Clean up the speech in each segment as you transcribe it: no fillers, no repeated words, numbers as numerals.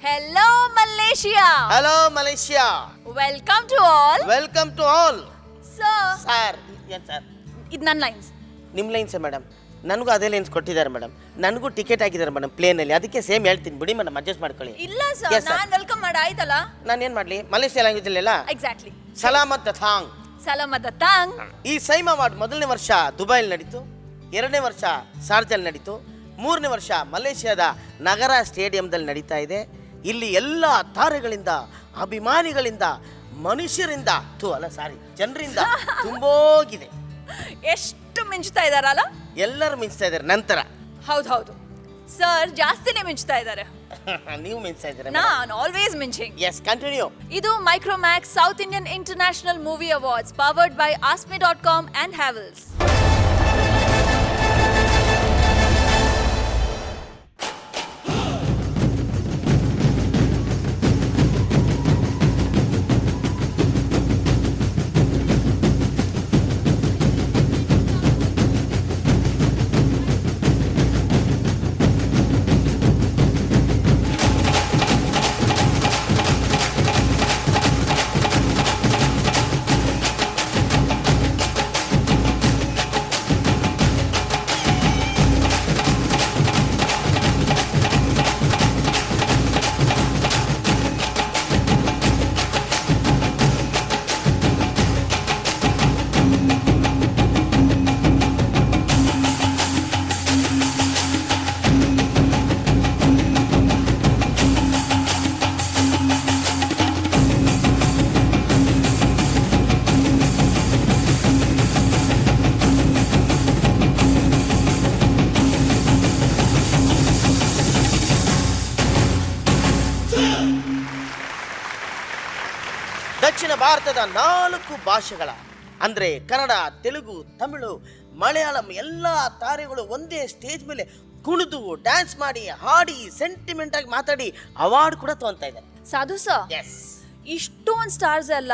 Hello, Malaysia. Hello, Malaysia. Welcome to all. Welcome to all. Sir. Sir ಏನು sir ಇದು ನನ್ನ lines. ನಿಮ್ಮ ಲೈನ್ಸೇ madam. ನನಗೂ ಅದೇ ಲೈನ್ಸ್ ಕೊಟ್ಟಿದ್ದಾರೆ ಮೇಡಮ್. ನನಗೂ ಟಿಕೆಟ್ ಹಾಕಿದ್ದಾರೆ ಮೇಡಮ್ ಪ್ಲೇನಲ್ಲಿ. ಅದಕ್ಕೆ ಸೇಮ್ ಹೇಳ್ತೀನಿ ಬಿಡಿ ಮೇಡಮ್, ಅಡ್ಜಸ್ಟ್ ಮಾಡ್ಕೊಳ್ಳಿ. ಇಲ್ಲ ಸರ್, Yes, sir. ನಾನು ವೆಲ್ಕಮ್ ಮಾಡಿ ಆಯ್ತಲ್ಲ. ನಾನು ಏನು ಮಾಡಲಿ, ಮಲೇಷ್ಯಾ ಲ್ಯಾಂಗ್ವೇಜಲ್ಲೆಲ್ಲ ಎಕ್ಸಾಕ್ಟ್ಲಿ. ಸಲಾಮತ್ ಥಾಂಗ್. ಸಲಾಮತ್ ತಾಂಗ್. ಈ ಸೈಮ್ ಅವಾರ್ಡ್ ಮೊದಲನೇ ವರ್ಷ ದುಬೈಲಿ ನಡೀತು, ಎರಡನೇ ವರ್ಷ ಶಾರ್ಜಲ್ಲಿ ನಡೀತು, ಮೂರನೇ ವರ್ಷ ಮಲೇಷ್ಯಾದ ನಗರ ಸ್ಟೇಡಿಯಂದಲ್ಲಿ ನಡೀತಾ ಇದೆ. ಇಲ್ಲಿ ಎಲ್ಲ ತಾರೆಗಳಿಂದ, ಅಭಿಮಾನಿಗಳಿಂದ, ಮನುಷ್ಯರಿಂದ ಜನರಿಂದ ತುಂಬೋಗಿದೆ. ಎಷ್ಟು ಮಿಂಚ್ತಾ ಇದಾರಲ್ಲ. ಎಲ್ಲರೂ ಮಿಂಚ್ತಾ ಇದ್ದಾರೆ. ನಂತರ ಹೌದು ಸರ್, ಜಾಸ್ತಿನೇ ಮಿಂಚ್ತಾ ಇದ್ದಾರೆ. ನೀವು ಮಿಂಚ್ತಾ ಇದ್ದೀರಾ? ನಾನು ಆಲ್ವೇಸ್ ಮಿಂಚಿಂಗ್. Yes, continue. ಇದು Micromax south Indian international movie awards powered by AskMe.com and Havels. ದಕ್ಷಿಣ ಭಾರತದ 4 ಭಾಷೆಗಳ ಅಂದರೆ ಕನ್ನಡ, ತೆಲುಗು, ತಮಿಳು, ಮಲಯಾಳಂ ಎಲ್ಲ ತಾರೆಗಳು ಒಂದೇ ಸ್ಟೇಜ್ ಮೇಲೆ ಕುಣಿದು ಡ್ಯಾನ್ಸ್ ಮಾಡಿ ಹಾಡಿ ಸೆಂಟಿಮೆಂಟ್ ಆಗಿ ಮಾತಾಡಿ ಅವಾರ್ಡ್ ಕೂಡ ತಗೊಂತಾ ಇದ್ದಾರೆ. ಸಾಧು ಸರ್, ಎಸ್, ಇಷ್ಟೊಂದು ಸ್ಟಾರ್ಸ್ ಎಲ್ಲ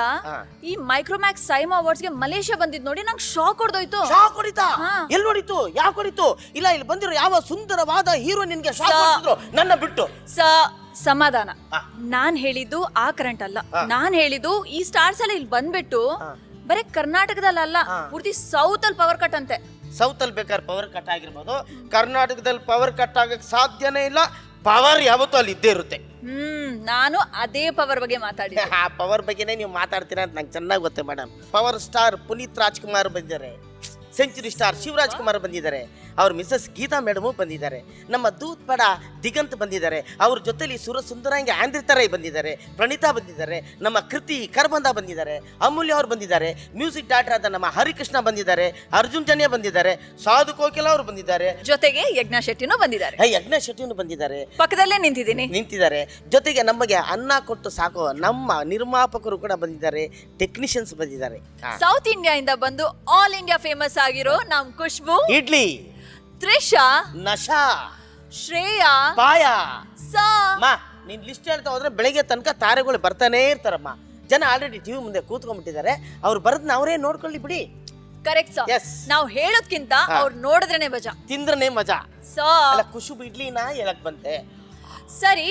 ಈ ಮೈಕ್ರೋಮ್ಯಾಕ್ಸ್ ಸೈಮ್ ಅವಾರ್ಡ್ಸ್ ಗೆ ಮಲೇಷ್ಯಾ ಬಂದಿದ್ ನೋಡಿ ನಂಗೆ ಶಾಕ್ ಹೊಡೆದೋಯ್ತು. ಶಾಕ್ ಹೊಡಿತಾ? ಎಲ್ಲಿ ಹೊಡಿತು? ಯಾಕೆ ಹೊಡಿತು? ಇಲ್ಲ, ಇಲ್ಲಿ ಬಂದಿರೋ ಯಾವ ಸುಂದರವಾದ ಹೀರೋ ನಿನ್ಗೆ ಶಾಕ್ ಹೊಡಿಸಿದ್ರು ನನ್ನ ಬಿಟ್ಟು? ಸಮಾಧಾನ. ನಾನ್ ಹೇಳಿದ್ದು ಆ ಕರೆಂಟ್ ಅಲ್ಲ. ನಾನ್ ಹೇಳಿದ್ದು ಈ ಸ್ಟಾರ್ಸ್ ಎಲ್ಲ ಇಲ್ಲಿ ಬಂದ್ಬಿಟ್ಟು ಬರೀ ಕರ್ನಾಟಕದಲ್ಲ, ಪೂರ್ತಿ ಸೌತ್ ಅಲ್ಲಿ ಪವರ್ ಕಟ್ ಅಂತೆ. ಸೌತ್ ಅಲ್ಲಿ ಬೇಕಾದ್ರೆ ಪವರ್ ಕಟ್ ಆಗಿರ್ಬೋದು, ಕರ್ನಾಟಕದಲ್ಲಿ ಪವರ್ ಕಟ್ ಆಗಕ್ ಸಾಧ್ಯನೇ ಇಲ್ಲ. ಪವರ್ ಯಾವತ್ತೂ ಅಲ್ಲಿ ಇದ್ದೇ ಇರುತ್ತೆ. ನಾನು ಅದೇ ಪವರ್ ಬಗ್ಗೆ ಮಾತಾಡಿದ್ದೆ. ಆ ಪವರ್ ಬಗ್ಗೆನೇ ನೀವು ಮಾತಾಡ್ತೀರಾ ಅಂತ ನಂಗೆ ಚೆನ್ನಾಗಿ ಗೊತ್ತೆ madam. Power star Puneeth Rajkumar ಬಂದಿದ್ದಾರೆ, ಸೆಂಚುರಿ ಸ್ಟಾರ್ ಶಿವರಾಜ್ ಕುಮಾರ್ ಬಂದಿದ್ದಾರೆ, ಅವ್ರ ಮಿಸಸ್ ಗೀತಾ ಮೇಡಮು ಬಂದಿದ್ದಾರೆ, ನಮ್ಮ ದೂತ್ ಪಡ ದಿಗಂತ್ ಬಂದಿದ್ದಾರೆ, ಅವ್ರ ಜೊತೆಲಿ ಸುಂದರಾಂಗಿ ಆಂದ್ರಿತಾ ರೈ ಬಂದಿದ್ದಾರೆ, ಪ್ರಣೀತಾ ಬಂದಿದ್ದಾರೆ, ನಮ್ಮ ಕೃತಿ ಕರ್ಬಂದ ಬಂದಿದ್ದಾರೆ, ಅಮೂಲ್ಯ ಅವ್ರು ಬಂದಿದ್ದಾರೆ, ಮ್ಯೂಸಿಕ್ ಡೈರೆಕ್ಟರ್ ಆದ ನಮ್ಮ ಹರಿಕೃಷ್ಣ ಬಂದಿದ್ದಾರೆ, ಅರ್ಜುನ್ ಜನ್ಯ ಬಂದಿದ್ದಾರೆ, ಸಾಧು ಕೋಕಿಲ ಅವರು ಬಂದಿದ್ದಾರೆ, ಜೊತೆಗೆ ಯಜ್ಞ ಶೆಟ್ಟಿನೂ ಬಂದಿದ್ದಾರೆ. ಯಜ್ಞ ಶೆಟ್ಟಿನೂ ಬಂದಿದ್ದಾರೆ, ಪಕ್ಕದಲ್ಲೇ ನಿಂತಿದ್ದಾರೆ. ಜೊತೆಗೆ ನಮಗೆ ಅನ್ನ ಕೊಟ್ಟು ಸಾಕೋ ನಮ್ಮ ನಿರ್ಮಾಪಕರು ಕೂಡ ಬಂದಿದ್ದಾರೆ, ಟೆಕ್ನಿಷಿಯನ್ಸ್ ಬಂದಿದ್ದಾರೆ. ಸೌತ್ ಇಂಡಿಯಾ ಇಂದ ಬಂದು ಆಲ್ ಇಂಡಿಯಾ ಫೇಮಸ್ ಆಗಿರೋ ನಮ್ ಖುಷ್ಬು, ಇಡ್ಲಿ, ತ್ರಿಷಾ, ನಶಾ, ಶ್ರೇಯಾ, ಪಾಯ. ಮಾ ನೀನ್ ಲಿಸ್ಟ್ ಹೇಳ್ತಾ ಹೋದ್ರೆ ಬೆಳಿಗ್ಗೆ ತನಕ ತಾರೆಗಳು ಬರ್ತಾನೆ ಇರ್ತಾರಮ್ಮ. ಜನ ಆಲ್ರೆಡಿ ಟಿವಿ ಮುಂದೆ ಕೂತ್ಕೊಂಡ್ಬಿಟ್ಟಿದ್ದಾರೆ. ಅವ್ರು ಬರದ್ನ ಅವರೇ ನೋಡ್ಕೊಳ್ಳಿ ಬಿಡಿ. Correct sir. Yes. ನಾವು ಹೇಳೋದ್ಕಿಂತ ಅವ್ರು ನೋಡಿದ್ರೇನೆ ಮಜಾ, ತಿಂದ್ರನೇ ಮಜಾ. ಅಲ್ಲ, ಖುಷಬು ಇಡ್ಲಿನ ಹೇಳಕ್ ಬಂತೆ. ಸರಿ,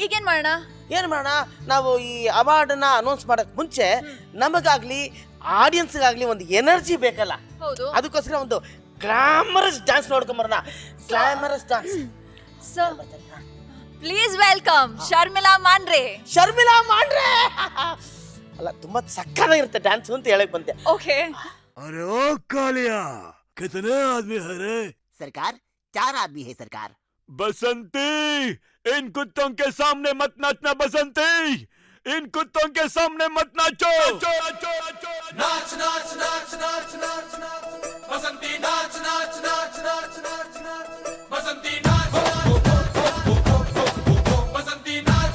ಈಗೇನ್ ಮಾಡೋಣ? ಏನ್ ಮಾಡೋಣ, ನಾವು ಈ ಅವಾರ್ಡ್ನ ಅನೌನ್ಸ್ ಮಾಡಕ್ ಮುಂಚೆ ನಮಗಾಗ್ಲಿ ಆಡಿಯನ್ಸ್ಗಾಗ್ಲಿ ಒಂದು ಎನರ್ಜಿ ಬೇಕಲ್ಲ. ಹೌದು, ಅದಕ್ಕೋಸ್ಕರ ಒಂದು ಗ್ಲಾಮರಸ್ ಡ್ಯಾನ್ಸ್ ನೋಡ್ಕೊಂಬರೋಣ. Glamorous dance. Please welcome Sharmila Mandre. Sharmila Mandre ಅಲ್ಲ, ತುಂಬಾ ಸಕ್ಕತ್ತಾಗಿರುತ್ತೆ ಡ್ಯಾನ್ಸ್ ಅಂತ ಹೇಳಕ್ ಬಂದೆ. ಓಕೆ. अरे ओ कालिया, कितने आदमी है रे? सरकार 4 आदमी है सरकार। बसंती, इन कुत्तों के सामने मत नाचना बसंती, इन कुत्तों के सामने मत नाचो। नाच नाच नाच नाच नाच नाच बसंती नाच नाच नाच नाच नाच नाच बसंती नाच बसंती नाच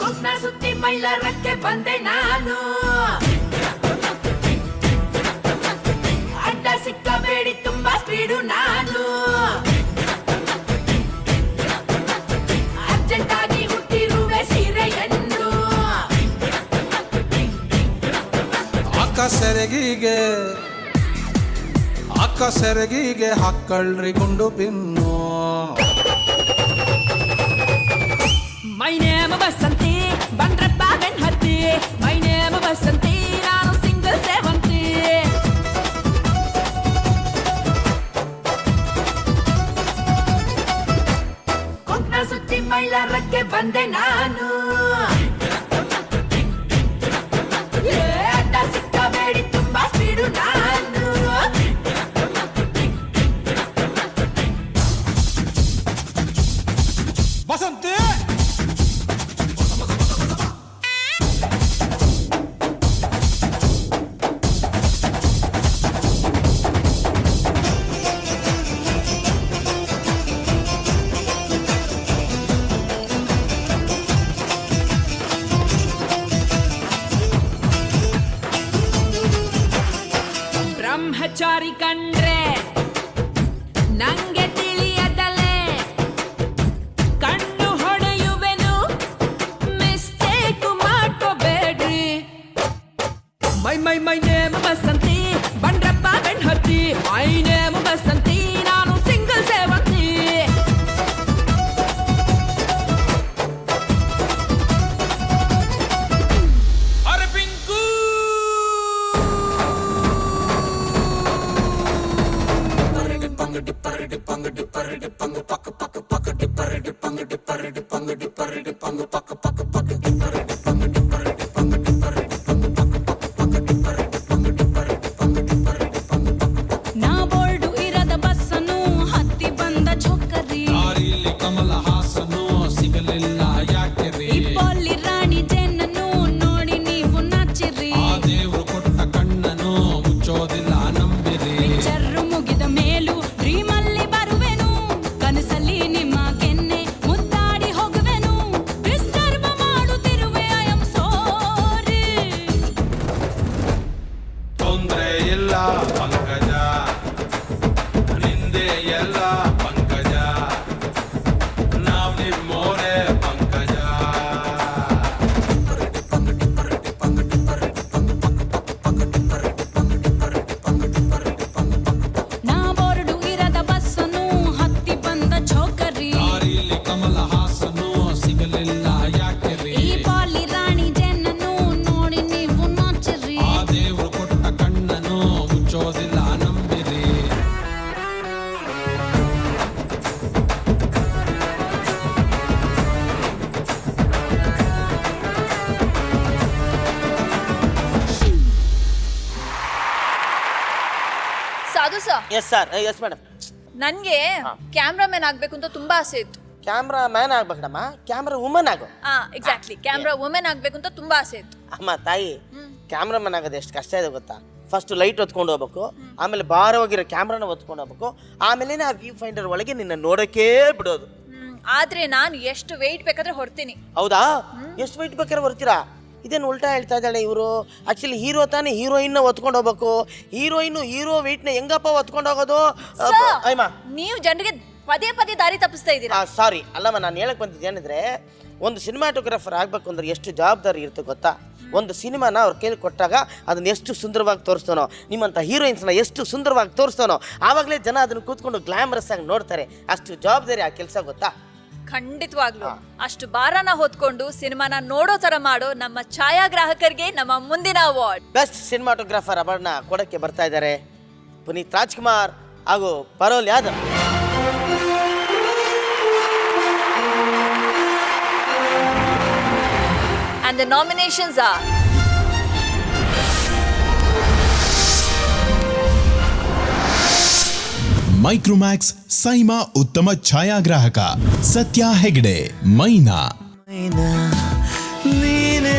ಕುಕ್ನ ಸುತ್ತಿ ಮೈಲಾರಕ್ಕೆ ಬಂದೆ ನಾನು, ಅಡ್ಡ ಸಿಕ್ಕಬೇಡಿ ತುಂಬಾ ಸ್ಪೀಡು ನಾನು, ಅರ್ಜೆಂಟ್ ಆಗಿ ಹುಟ್ಟಿರುವೆ ಸೀರೆಯನ್ನು, ಅಕ್ಕ ಸೆರಗಿಗೆ ಹಾಕಳ್ರಿ ಗುಂಡು ಪಿನ್ನು. ಮೈ ನೇಮ ಬಸಂತಿ ಬಂದ್ರಪ್ಪ ಬೆನ್ ಹತ್ತಿ, ಮೈ ನೇಮ ಬಸಂತಿ ನಾನು ಸಿಂಗಲ್ ಸೇವಂತಿ. ಕುಂಟ ಸುತ್ತಿ ಮೈಲಾರಕ್ಕೆ ಬಂದೆ ನಾನು, ಅಡ್ಡ ಸಿಕ್ಕಬೇಡಿ ತುಂಬಾ ಸ್ಪೀಡು ನಾನು. ಬಸಂತಿ ಬ್ರಹ್ಮಚಾರಿ ಕಂಡ್ರೆ ನಂಗೆ ತಿಳಿಯದಲೆ, ಕಣ್ಣು ಹೊಡೆಯುವೆನು ಮಿಸ್ಟೇಕು ಮಾಡ್ಕೋಬೇಡ್ರಿ. ಮೈ ಮೈ ಮೈ ನೇಮ ಬಸಂತಿ ಬಂಡ್ರಪ್ಪ ಬೆನ್ ಹತ್ತಿ, ಮೈ ನೇಮ ಬಸಂತಿ ನಾನು ಸಿಂಗಲ್ ಸೇವಂತಿ. ಅರೆ ಪಿಂಕು ನಾ ಬೋರ್ಡು ಇರದ ಬಸ್ಸನ್ನು ಹತ್ತಿ ಬಂದ ಚೊಕ್ಕರಿ, ದಾರಿಲಿ ಕಮಲ ಹಾಸನು ಸಿಗಲಿಲ್ಲ ಯಾಕೆರಿ, ಇಪ್ಪಲ್ಲಿ ರಾಣಿ ಜೇನನ್ನು ನೋಡಿ ನೀವು ನಾಚಿರಿ. ಆ ದೇವ್ರು ಕೊಟ್ಟ ಕಣ್ಣನು ಮುಚ್ಚೋದಿಲ್ಲ ನಂಬಿರಿ. ಪಿಕ್ಚರ್ ಮುಗಿದ ಮೇಲೂ ಡ್ರೀಮಲ್ಲಿ ಬರುವೆನು, ಕನಸಲ್ಲಿ ನಿಮ್ಮ ಕೆನ್ನೆ ಮುದ್ದಾಡಿ ಹೋಗುವೆನು. ಡಿಸ್ಟರ್ಬ್ ಮಾಡುತ್ತಿರುವೆ ಐ ಆಮ್ ಸಾರಿ. ತೊಂದ್ರೆ ಇಲ್ಲ ಪಂಕಜ, ನಿಂದೆ ಎಲ್ಲ ಪಂಕಜ, ನಾವ್ ನಿಮ್ಮೋರೆ ಪಂಕಜ. ನಾ ಬೋರ್ಡು ಇರದ ಬಸ್ಸನ್ನು ಹತ್ತಿ ಬಂದ ಚೌಕರಿ, ದಾರಿಲಿ ಕಮಲ ಹಾಸನು ಸಿಗಲಿಲ್ಲ ಯಾಕೆರಿ, ಈ ಪಾಲಿ ರಾಣಿ ಜೇನನ್ನು ನೋಡಿ ನೀವು ನಾಚಿರಿ. ಆ ದೇವ್ರು ಕೊಟ್ಟ ಕಣ್ಣನು ಮುಚ್ಚೋದಿಲ್ಲ ನಂಬಿರಿ. ಸಾಧು sir, yes sir, yes madam. ನನ್ಗೆ ಕ್ಯಾಮ್ರಾಮನ್ ಆಗ್ಬೇಕು ಅಂತ ತುಂಬಾ ಆಸೆ ಇತ್ತು. ಕ್ಯಾಮ್ರಾ ಮ್ಯಾನ್ ಆಗ್ಬೇಕಮ್ಮ, ಕ್ಯಾಮ್ರಾ ವುಮನ್ ಆಗು. ಎಕ್ಸಾಕ್ಟ್ಲಿ, ಕ್ಯಾಮ್ರಾ ವುಮೆನ್ ಆಗ್ಬೇಕು ಅಂತ ತುಂಬಾ ಆಸೆ ಇತ್ತು. ಅಮ್ಮ ತಾಯಿ, ಕ್ಯಾಮ್ರಾಮನ್ ಆಗೋದು ಎಷ್ಟು ಕಷ್ಟ ಇದೆ ಗೊತ್ತಾ? ಫಸ್ಟ್ ಲೈಟ್ ಹೊತ್ಕೊಂಡು ಹೋಗ್ಬೇಕು, ಆಮೇಲೆ ಭಾರವಾಗಿರೋ ಕ್ಯಾಮ್ರಾನ ಹೊತ್ಕೊಂಡು ಹೋಗ್ಬೇಕು, ಆಮೇಲೆ ಆ ವ್ಯೂ ಫೈಂಡರ್ ಒಳಗೆ ನಿನ್ನ ನೋಡೋಕೆ ಬಿಡೋದು. ಆದ್ರೆ ನಾನು ಎಷ್ಟು ವೆಯ್ಟ್ ಬೇಕಾದ್ರೆ ಹೊಡ್ತೀನಿ. ಹೌದಾ? ಎಷ್ಟು ವೈಟ್ ಬೇಕಾದ್ರೆ ಬರ್ತೀರಾ? ಇದೇನು ಉಲ್ಟಾ ಹೇಳ್ತಾ ಇದ್ದಾಳೆ ಇವರು. ಆಕ್ಚುಲಿ ಹೀರೋ ತಾನೇ ಹೀರೋಯಿನ್ ಹೊತ್ಕೊಂಡು ಹೋಗ್ಬೇಕು, ಹೀರೋಯಿನ್ ಹೀರೋ ವೆಯ್ಟ್ನ ಹೆಂಗಪ್ಪ ಹೊತ್ಕೊಂಡು ಹೋಗೋದು? ಅಯ್ಯಮ್ಮ, ನೀವು ಜನರಿಗೆ ಪದೇ ಪದೇ ದಾರಿ ತಪ್ಪಿಸ್ತಾ ಇದ್ದೀರಾ. ಸಾರಿ ಅಲ್ಲಮ್ಮ, ನಾನು ಹೇಳಕ್ ಬಂದಿದ್ದು ಏನಂದ್ರೆ, ಒಂದು ಸಿನಿಮಾಟೋಗ್ರಾಫರ್ ಆಗಬೇಕು ಅಂದ್ರೆ ಎಷ್ಟು ಜವಾಬ್ದಾರಿ ಇರುತ್ತೆ ಗೊತ್ತಾ? ಒಂದು ಸಿನಿಮಾನ ಅವ್ರ ಕೈಲಿ ಕೊಟ್ಟಾಗ ಅದನ್ನ ಎಷ್ಟು ಸುಂದರವಾಗಿ ತೋರಿಸ್ತಾನೋ, ನಿಮ್ಮಂಥ ಹೀರೋಯಿನ್ಸ್ನ ಎಷ್ಟು ಸುಂದರವಾಗಿ ತೋರಿಸ್ತಾನೋ, ಆವಾಗಲೇ ಜನ ಅದನ್ನು ಕೂತ್ಕೊಂಡು ಗ್ಲಾಮರಸ್ ಆಗಿ ನೋಡ್ತಾರೆ. ಅಷ್ಟು ಜವಾಬ್ದಾರಿ ಆ ಕೆಲಸ ಗೊತ್ತಾ? ಖಂಡಿತವಾಗ್ಲು ಅಷ್ಟು ಭಾರನ ಹೊತ್ಕೊಂಡು ಸಿನಿಮಾನ ನೋಡೋ ತರ ಮಾಡೋ ನಮ್ಮ ಛಾಯಾಗ್ರಾಹಕರಿಗೆ ನಮ್ಮ ಮುಂದಿನ ಅವಾರ್ಡ್ ಬೆಸ್ಟ್ ಸಿನಿಮಾಟೋಗ್ರಾಫರ್ ಅವಾರ್ಡ್ನ ಕೊಡಕ್ಕೆ ಬರ್ತಾ ಇದ್ದಾರೆ ಪುನೀತ್ ರಾಜ್ಕುಮಾರ್ ಹಾಗೂ parole Yadav. and the nominations are Micromax SIIMA ಉತ್ತಮ ಛಾಯಾಗ್ರಾಹಕ, ಸತ್ಯ ಹೆಗ್ಡೆ ಮೈನಾ, ನೀನೆ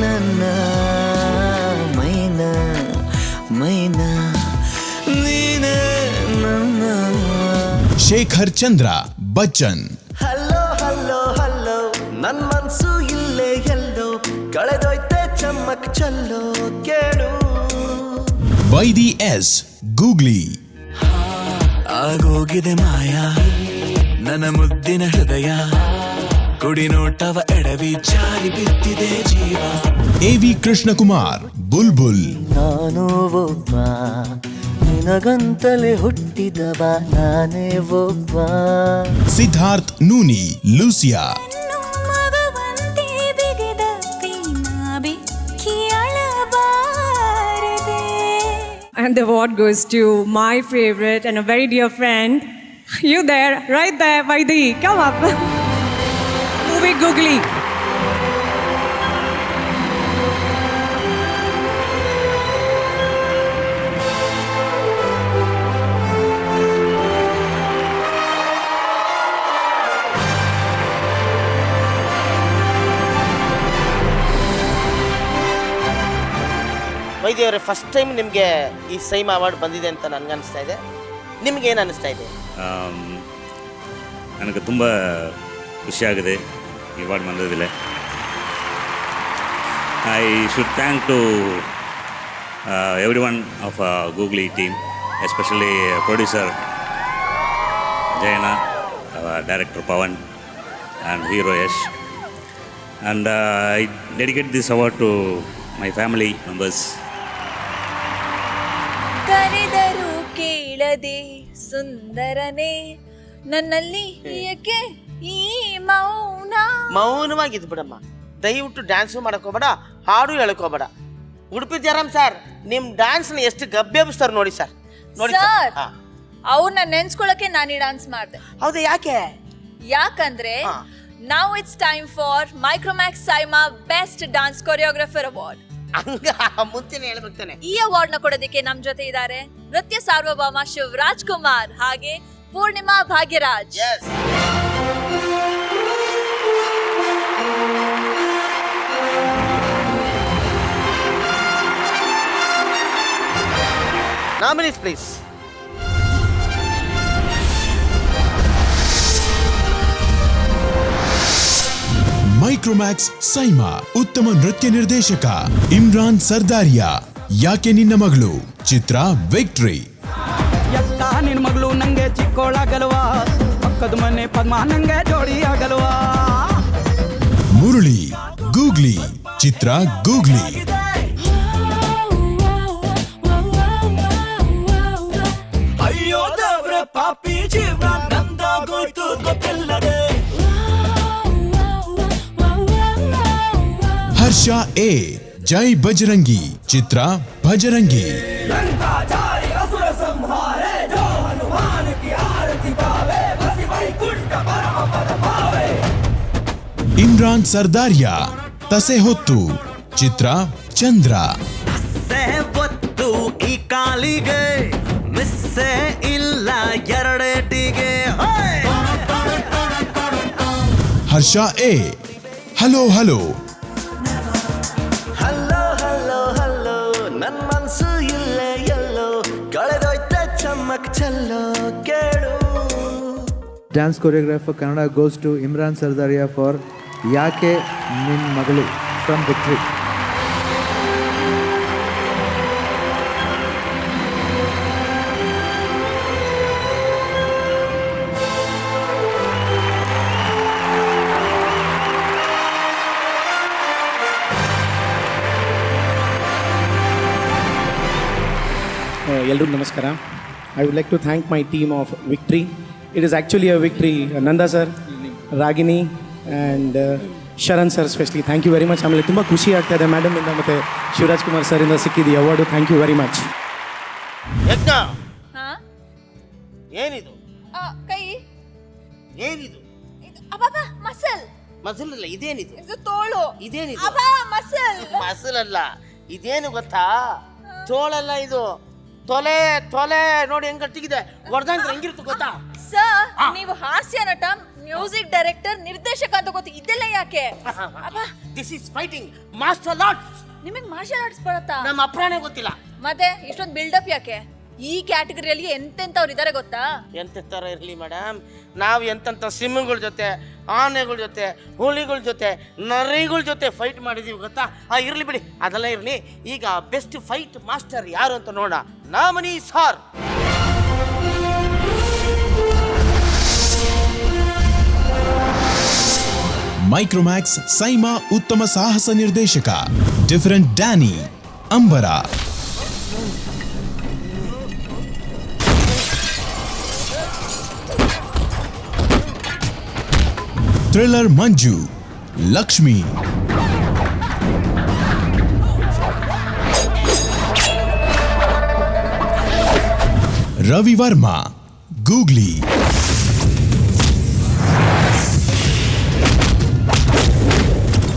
ನನ್ನ ಮೈನಾ ಮೈನಾ ನೀನೆ ನನ್ನ. ಶೇಖರ್ ಚಂದ್ರ ಬಚ್ಚನ್, ಹಲೋ ಹಲೋ ಹಲೋ ನನ್ ಮನ್ಸು ಇಲ್ಲೇ ಎಲ್ಲೋ ಕಳೆದೋಯ್ತೆ ಚಮ್ಮಕ್ ಚಲ್ಲೋ ಕೇಳು. ವೈದಿ ಎಸ್ ಗೂಗ್ಲಿ, ಆಗೋಗಿದೆ ಮಾಯ ನನ್ನ ಮುದ್ದಿನ ಹೃದಯ, ಕುಡಿ ನೋಟವ ಎಡವಿ ಜಾರಿ ಬಿದ್ದಿದೆ ಜೀವ. ಎವಿ ಕೃಷ್ಣಕುಮಾರ್ ಬುಲ್ಬುಲ್ ನಾನು ಒಬ್ಬ ನಿನಗಂತಲೇ ಹುಟ್ಟಿದವ ನಾನೇ ಒಬ್ಬ. Siddharth Nuni Lucia And the award goes to my favorite and a very dear friend. You there, right there, Vaidi. Come up. Movie Googly. ವೈದ್ಯವರೇ, ಫಸ್ಟ್ ಟೈಮ್ ನಿಮಗೆ ಈ ಸೈಮಾ ಅವಾರ್ಡ್ ಬಂದಿದೆ ಅಂತ ನನಗೆ ಅನಿಸ್ತಾ ಇದೆ. ನಿಮ್ಗೆ ಏನು ಅನಿಸ್ತಾ ಇದೆ? ನನಗೆ ತುಂಬ ಖುಷಿಯಾಗಿದೆ ಈ ಅವಾರ್ಡ್ ಬಂದಿದ್ದಿಲ್ಲ. I should thank to every one of Googly team, especially producer Jayanna, director Pavan and hero Yash. And I dedicate this award to my family members. ಕರೆದರು ಕೇಳದೆ ಸುಂದರನೇ ನನ್ನಲ್ಲಿ ಏಕೆ ಈ ಮೌನ. ಮೌನವಾಗಿದ್ದು ಬಿಡಮ್ಮ, ದಯವಿಟ್ಟು ಡ್ಯಾನ್ಸು ಮಾಡಕೋಬೇಡ, ಹಾಡು ಹೇಳಕೋಬೇಡ. ಉಡುಪಿ ಜಯರಾಮ್ ಸರ್ ನಿಮ್ಮ ಡ್ಯಾನ್ಸ್ನ ಎಷ್ಟು ಗಬ್ಬೆಬ್ಬಿಸ್ತಾರೆ ನೋಡಿ ಸರ್. ನೋಡಿ ಸರ್, ಅವ್ರನ್ನ ನೆನ್ಸ್ಕೊಳಕ್ಕೆ ನಾನು ಈ ಡಾನ್ಸ್ ಮಾಡಿದೆ. ಹೌದಾ? ಯಾಕೆ? ಯಾಕಂದ್ರೆ now it's time for Micromax SIIMA best dance choreographer award. ಹಂಗ ಮುಂಚೆನೆ ಹೇಳ್ಬೇಕ್ತಾನೆ. ಈ ಅವಾರ್ಡ್ ನ ಕೊಡೋದಕ್ಕೆ ನಮ್ ಜೊತೆ ಇದ್ದಾರೆ ನೃತ್ಯ ಸಾರ್ವಭೌಮ ಶಿವರಾಜ್ ಕುಮಾರ್ ಹಾಗೆ Poornima Bhagyaraj. Nominees please. Micromax SIIMA ಉತ್ತಮ ನೃತ್ಯ ನಿರ್ದೇಶಕ ಇಮ್ರಾನ್ ಸರ್ದಾರಿಯಾ, ಯಾಕೆ ನಿನ್ನ ಮಗಳು ಚಿತ್ರ ವಿಕ್ಟ್ರಿ. ಎತ್ತ ನಿನ್ನ ಮಗಳು ನಂಗೆ ಚಿಕ್ಕೋಳಾಗಲ್ವಾ, ಪಕ್ಕದ ಮನೆ ಪದ್ಮ ನಂಗೆ ಜೋಡಿ ಆಗಲ್ವಾ. ಮುರಳಿ ಗೂಗ್ಲಿ ಚಿತ್ರ ಗೂಗ್ಲಿ. ಅಯ್ಯೋ ದೇವ್ರೆ ಪಾಪಿ ಜೀವನ ನಂದಾಗೋಯ್ತು ಗೊತ್ತಿಲ್ಲದೆ. ಹರ್ಷ ಎ ಜೈ ಬಜರಂಗಿ ಚಿತ್ರ ಭಜರಂಗಿ. ಇಮ್ರಾನ್ ಸರ್ದಾರಿಯಾ ತಸೆ ಹೊತ್ತು ಚಿತ್ರ ಚಂದ್ರ. ಹೊತ್ತು ಈ ಕಾಲಿಗೆ ಮಿಸ್ಸೆ ಇಲ್ಲ ಎರಡೇಟಿಗೆ. Harsha A hello hello. Hello hello hello ನನ್ ಮನ್ಸು ಇಲ್ಲೇ ಎಲ್ಲೋ ಕಳೆದೋಯ್ತ ಚಮ್ಮಕ್ ಚಲ್ಲೋ ಕೇಳು. Dance choreographer Kannada goes to Imran Sardaria for Yake Nin Magalu from Victory. ಎಲ್ರಿಗೂ ನಮಸ್ಕಾರ. I would like to thank my team of Victory. It is actually a victory. Nanda sir, Ragini and Sharan sir specially thank you very much. ಆಮೇಲೆ ತುಂಬ ಖುಷಿ ಆಗ್ತಾ ಇದೆ madam ಇಂದ ಮತ್ತು Shivraj Kumar sir ಇಂದ ಸಿಕ್ಕಿದ್ದು award. Thank you very much. Yagna, ಹಾ ಏನಿದು? ಕೈ ಏನಿದು? ಅಬ್ಬಬ್ಬ ಮಸಲ್. ಮಸಲ್ ಇಲ್ಲ, ಇದೇನಿದು? ಇದು ತೋಳು. ಇದೇನಿದು? ಅಬ್ಬಾ ಮಸಲ್. ಮಸಲ್ ಅಲ್ಲ, ಇದೇನು ಗೊತ್ತಾ? ತೋಳಲ್ಲ ಇದು, ತೊಲೆ. ತೊಲೆ ನೋಡಿ ಹೆಂಗ್ ಗಟ್ಟಿಗಿದೆ, ಹೊಡೆದಂದ್ರೆ ಹೆಂಗಿರುತ್ತೆ ಗೊತ್ತಾ? ಸರ್, ನೀವು ಹಾಸ್ಯ ನಟ, ಮ್ಯೂಸಿಕ್ ಡೈರೆಕ್ಟರ್, ನಿರ್ದೇಶಕ ಅಂತ ಗೊತ್ತು, ಇದೆಲ್ಲ ಯಾಕೆ? This is fighting martial arts. ನಿಮಗೆ ಮಾರ್ಷಲ್ ಆರ್ಟ್ಸ್ ಬರುತ್ತಾ? ನಮ್ಮ ಅಪ್ರಾಣೆ ಗೊತ್ತಿಲ್ಲ. ಮತ್ತೆ ಇಷ್ಟೊಂದು ಬಿಲ್ಡಪ್ ಯಾಕೆ? ಈ ಕ್ಯಾಟಗರಿಯಲ್ಲಿ ಎಂತೆಂಥವ್ರು ಇದ್ದಾರೆ ಗೊತ್ತಾ? ಎಂತೆಂಥವ್ರು ಇರಲಿ ಮೇಡಮ್, ನಾವು ಎಂತೆಂಥ ಸಿಂಹಗಳ ಜೊತೆ, ಆನೆಗಳ ಜೊತೆ, ಹುಲಿಗಳ ಜೊತೆ, ನರಿಗಳ ಜೊತೆ ಫೈಟ್ ಮಾಡಿದೀವಿ ಗೊತ್ತಾ? ಇರಲಿ ಬಿಡಿ, ಅದೆಲ್ಲ ಇರಲಿ. ಈಗ ಬೆಸ್ಟ್ ಫೈಟ್ ಮಾಸ್ಟರ್ ಯಾರು ಅಂತ ನೋಡೋಣ. ನಾಮನಿ ಸಾರ್. ಮೈಕ್ರೋಮ್ಯಾಕ್ಸ್ ಸೈಮಾ ಉತ್ತಮ ಸಾಹಸ ನಿರ್ದೇಶಕ ಡಿಫರೆಂಟ್ ಡ್ಯಾನಿ. ಅಂಬರ. ಥ್ರಿಲ್ಲರ್ ಮಂಜು, ಲಕ್ಷ್ಮಿ. ರವಿ ವರ್ಮಾ, ಗೂಗ್ಲಿ.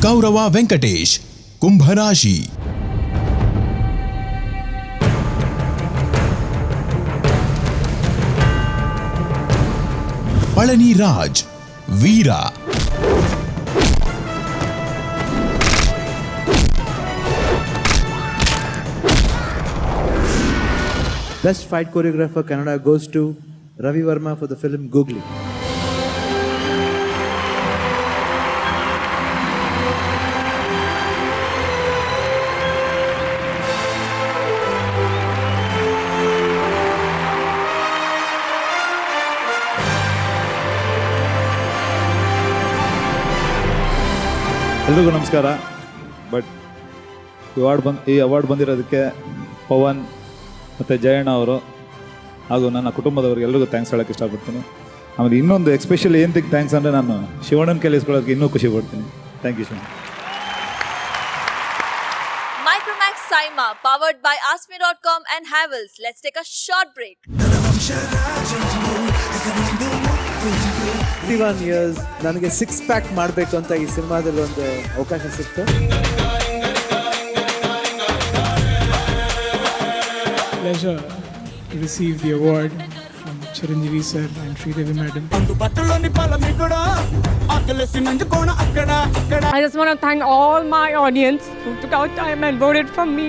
ಕೌರವ ವೆಂಕಟೇಶ್, ಕುಂಭರಾಶಿ. ಪಳನಿ ರಾಜ್, ವೀರ. Best fight choreographer Kannada goes to Ravi Verma for the film Googly. ಎಲ್ರಿಗೂ ನಮಸ್ಕಾರ. ಬಟ್ ಈ ಅವಾರ್ಡ್ ಬಂದಿರೋದಕ್ಕೆ ಪವನ್ ಮತ್ತು ಜಯಣ್ಣ ಅವರು ಹಾಗೂ ನನ್ನ ಕುಟುಂಬದವ್ರಿಗೆ ಎಲ್ರಿಗೂ ಥ್ಯಾಂಕ್ಸ್ ಹೇಳೋಕ್ಕೆ ಇಷ್ಟಪಡ್ತೀನಿ. ಆಮೇಲೆ ಇನ್ನೊಂದು ಎಸ್ಪೆಷಲಿ ಏನಕ್ಕೆ ಥ್ಯಾಂಕ್ಸ್ ಅಂದರೆ ನಾನು ಶಿವಣ್ಣನ ಕಲಿಸ್ಕೊಳ್ಳೋದಕ್ಕೆ ಇನ್ನೂ ಖುಷಿ ಪಡ್ತೀನಿ. Thank you Shivanna. Micromax Saima, powered by Asmi.com and Havels. Let's take a short break. 51 years ನನಗೆ 6 ಪ್ಯಾಕ್ ಮಾಡಬೇಕು ಅಂತ ಈ ಸಿನಿಮಾದಲ್ಲಿ ಒಂದು ಅವಕಾಶ ಸಿಕ್ತು. Pleasure to receive the award from Chiranjeevi sir and Sridevi madam. I just want to thank all my audience who took out time and voted for me.